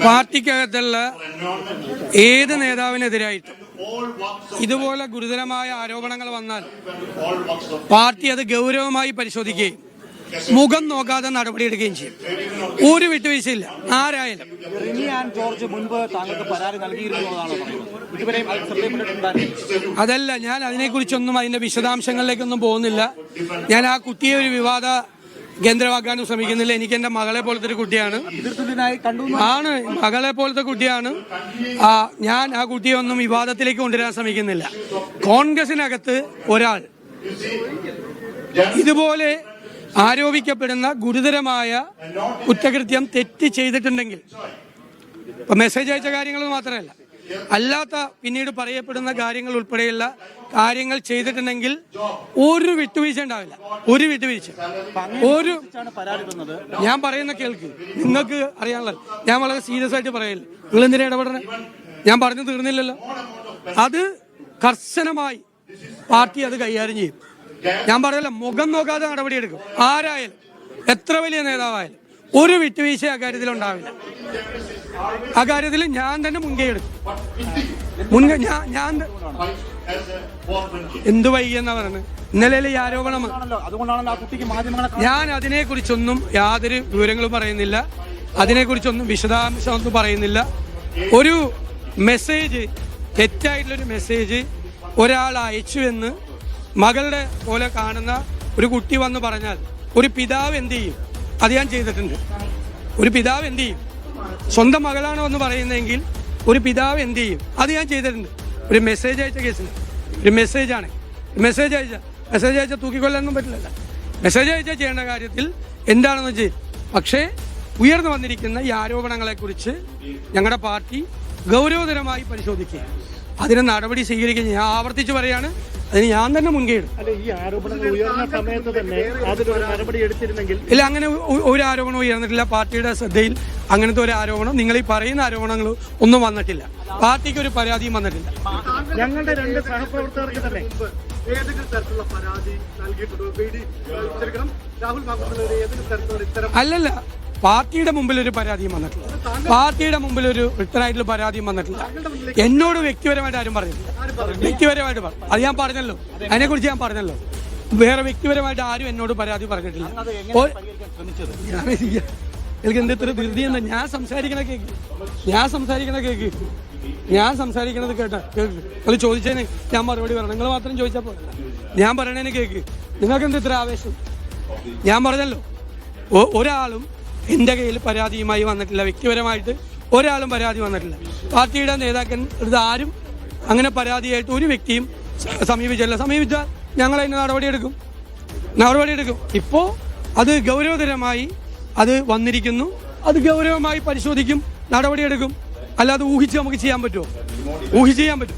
പാർട്ടിക്കകത്തുള്ള ഏത് നേതാവിനെതിരായിട്ടും ഇതുപോലെ ഗുരുതരമായ ആരോപണങ്ങൾ വന്നാൽ പാർട്ടി അത് ഗൗരവമായി പരിശോധിക്കുകയും മുഖം നോക്കാതെ നടപടിയെടുക്കുകയും ചെയ്യും. ഒരു വിട്ടുവീഴ്ചയില്ല ആരായാലും. ജോർജ് മുൻപ് താങ്കൾക്ക് പരാതി നൽകിയിരുന്നതാണോ? അതല്ല, ഞാൻ അതിനെക്കുറിച്ചൊന്നും അതിന്റെ വിശദാംശങ്ങളിലേക്കൊന്നും പോകുന്നില്ല. ഞാൻ ആ കുട്ടിയെ ഒരു വിവാദ കേന്ദ്രമാക്കാനും ശ്രമിക്കുന്നില്ല. എനിക്ക് എന്റെ മകളെ പോലത്തെ ഒരു കുട്ടിയാണ്, മകളെ പോലത്തെ കുട്ടിയാണ്. ഞാൻ ആ കുട്ടിയെ ഒന്നും വിവാദത്തിലേക്ക് കൊണ്ടുവരാൻ ശ്രമിക്കുന്നില്ല. കോൺഗ്രസിനകത്ത് ഒരാൾ ഇതുപോലെ ആരോപിക്കപ്പെടുന്ന ഗുരുതരമായ കുറ്റകൃത്യം തെറ്റ് ചെയ്തിട്ടുണ്ടെങ്കിൽ, ഇപ്പൊ മെസ്സേജ് അയച്ച കാര്യങ്ങൾ മാത്രമല്ല, അല്ലാത്ത പിന്നീട് പറയപ്പെടുന്ന കാര്യങ്ങൾ ഉൾപ്പെടെയുള്ള കാര്യങ്ങൾ ചെയ്തിട്ടുണ്ടെങ്കിൽ ഒരു വിട്ടുവീഴ്ച ഉണ്ടാവില്ല. ഒരു വിട്ടുവീഴ്ച ഞാൻ പറയുന്ന കേൾക്ക്, നിങ്ങൾക്ക് അറിയാനുള്ള ഞാൻ വളരെ സീരിയസ് ആയിട്ട് പറയില്ല. നിങ്ങൾ എന്തിനാ ഇടപെടണേ? ഞാൻ പറഞ്ഞു തീർന്നില്ലല്ലോ. അത് കർശനമായി പാർട്ടി അത് കൈകാര്യം ചെയ്യും. ഞാൻ പറയല്ല, മുഖം നോക്കാതെ നടപടിയെടുക്കും. ആരായാലും എത്ര വലിയ നേതാവായാലും ഒരു വിട്ടുവീഴ്ച അക്കാര്യത്തിൽ ഉണ്ടാവില്ല. അക്കാര്യത്തിൽ ഞാൻ തന്നെ മുൻകൈ എടുക്കും. ഞാൻ എന്ത് വൈകിയെന്നാ പറയുന്നത്? ഇന്നലെ ഈ ആരോപണം, ഞാൻ അതിനെക്കുറിച്ചൊന്നും യാതൊരു വിവരങ്ങളും പറയുന്നില്ല. അതിനെക്കുറിച്ചൊന്നും വിശദാംശമൊന്നും പറയുന്നില്ല. ഒരു മെസ്സേജ്, തെറ്റായിട്ടുള്ളൊരു മെസ്സേജ് ഒരാൾ അയച്ചു എന്ന് മകളുടെ പോലെ കാണുന്ന ഒരു കുട്ടി വന്ന് പറഞ്ഞാൽ ഒരു പിതാവ് എന്ത് ചെയ്യും? അത് ഞാൻ ചെയ്തിട്ടുണ്ട്. ഒരു പിതാവ് എന്ത് ചെയ്യും? സ്വന്തം മകളാണോ എന്ന് പറയുന്നതെങ്കിൽ ഒരു പിതാവ് എന്ത് ചെയ്യും? അത് ഞാൻ ചെയ്തിട്ടുണ്ട്. ഒരു മെസ്സേജ് അയച്ച കേസിൽ, ഒരു മെസ്സേജാണ്. മെസ്സേജ് അയച്ചാൽ തൂക്കിക്കൊല്ലാനൊന്നും പറ്റില്ലല്ലോ. മെസ്സേജ് അയച്ചാൽ ചെയ്യേണ്ട കാര്യത്തിൽ എന്താണെന്ന് വെച്ചാൽ, പക്ഷേ ഉയർന്നു വന്നിരിക്കുന്ന ഈ ആരോപണങ്ങളെക്കുറിച്ച് ഞങ്ങളുടെ പാർട്ടി ഗൗരവതരമായി പരിശോധിക്കുക, അതിന് നടപടി സ്വീകരിക്കുക. ഞാൻ ആവർത്തിച്ച് പറയാണ്, അതിന് ഞാൻ തന്നെ മുൻകൈ എടുക്കും. ഇല്ല, അങ്ങനെ ഒരു ആരോപണം ഉയർന്നിട്ടില്ല. പാർട്ടിയുടെ ശ്രദ്ധയിൽ അങ്ങനത്തെ ഒരു ആരോപണം, നിങ്ങൾ ഈ പറയുന്ന ആരോപണങ്ങൾ ഒന്നും വന്നിട്ടില്ല. പാർട്ടിക്ക് ഒരു പരാതിയും വന്നിട്ടില്ല. ഞങ്ങളുടെ 2 സഹപ്രവർത്തകർക്ക് തന്നെ ഏതെങ്കിലും തരത്തിലുള്ള പരാതി നൽകിയിട്ടുണ്ടോ? അല്ലല്ല, പാർട്ടിയുടെ മുമ്പിൽ ഒരു പരാതിയും വന്നിട്ടില്ല. പാർട്ടിയുടെ മുമ്പിൽ ഒരു റിട്ടേണായിട്ടുള്ള പരാതിയും വന്നിട്ടില്ല. എന്നോട് വ്യക്തിപരമായിട്ട് ആരും പറഞ്ഞിട്ടില്ല. വ്യക്തിപരമായിട്ട് അത് ഞാൻ പറഞ്ഞല്ലോ, അതിനെക്കുറിച്ച് ഞാൻ പറഞ്ഞല്ലോ. വേറെ വ്യക്തിപരമായിട്ട് ആരും എന്നോട് പരാതി പറഞ്ഞിട്ടില്ല. എനിക്ക് എന്ത് ഇത്ര ധൃതി എന്താ? ഞാൻ സംസാരിക്കണ കേട്ട നിങ്ങൾ ചോദിച്ചതിന് ഞാൻ മറുപടി പറയണം. നിങ്ങൾ മാത്രം ചോദിച്ചാൽ പോലെ ഞാൻ പറയണതിന് കേക്ക്. നിങ്ങൾക്ക് എന്ത് ഇത്ര ആവേശം? ഞാൻ പറഞ്ഞല്ലോ, ഒരാളും എൻ്റെ കയ്യിൽ പരാതിയുമായി വന്നിട്ടില്ല. വ്യക്തിപരമായിട്ട് ഒരാളും പരാതി വന്നിട്ടില്ല. പാർട്ടിയുടെ നേതാക്കൻ ആരും അങ്ങനെ പരാതിയായിട്ട് ഒരു വ്യക്തിയും സമീപിച്ചില്ല. സമീപിച്ചാൽ ഞങ്ങൾ അതിന് നടപടിയെടുക്കും. ഇപ്പോൾ അത് ഗൗരവതരമായി അത് വന്നിരിക്കുന്നു. അത് ഗൗരവമായി പരിശോധിക്കും, നടപടിയെടുക്കും. അല്ലാതെ ഊഹിച്ച് നമുക്ക് ചെയ്യാൻ പറ്റുമോ? ഊഹിച്ച് ചെയ്യാൻ പറ്റും.